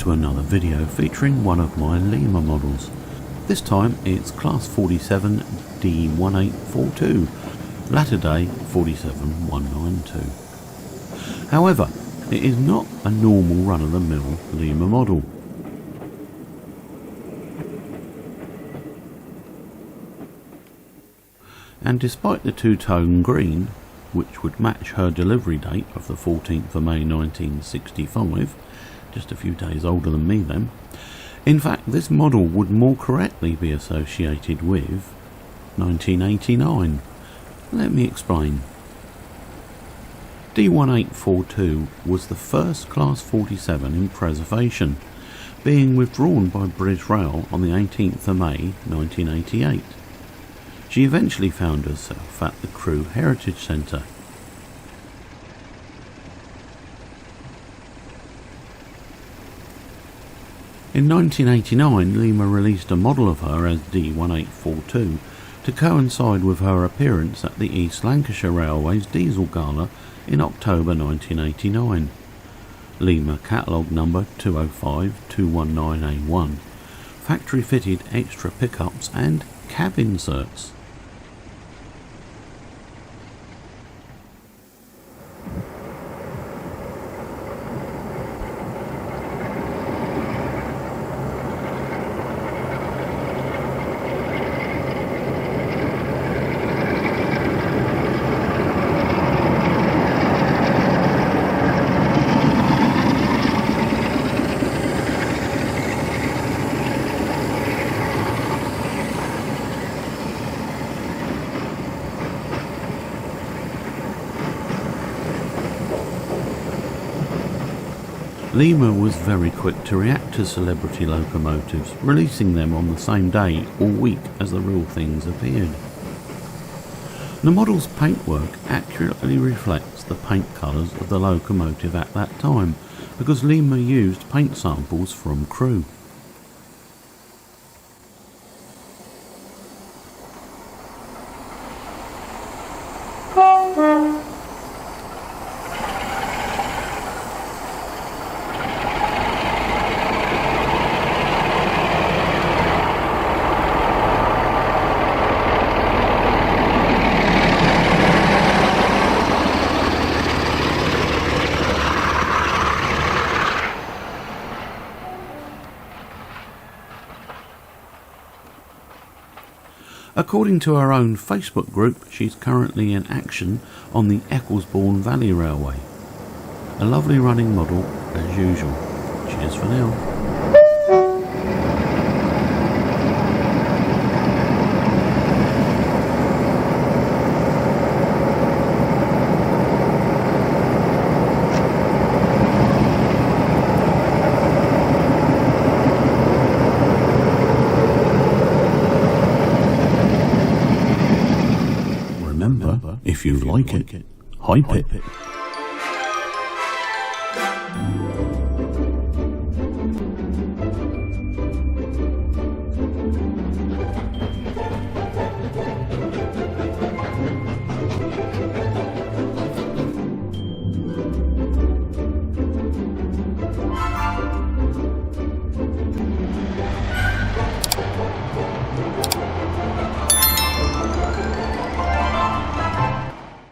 to another video featuring one of my Lima models. This time it's Class 47 D1842, latter day 47192. However, it is not a normal run-of-the-mill Lima model. And despite the two-tone green, which would match her delivery date of the 14th of May 1965, just a few days older than me then, in fact this model would more correctly be associated with 1989. Let me explain. D1842 was the first Class 47 in preservation, being withdrawn by British Rail on the 18th of May 1988. She eventually found herself at the Crewe Heritage Centre. In 1989, Lima released a model of her as D1842 to coincide with her appearance at the East Lancashire Railway's Diesel Gala in October 1989. Lima Catalogue No. 205-219A1, factory fitted extra pickups and cab inserts. Lima was very quick to react to celebrity locomotives, releasing them on the same day or week as the real things appeared. The model's paintwork accurately reflects the paint colours of the locomotive at that time, because Lima used paint samples from Crewe. According to her own Facebook group, she's currently in action on the Ecclesbourne Valley Railway. A lovely running model as usual. Cheers for now. If you like it, hype it.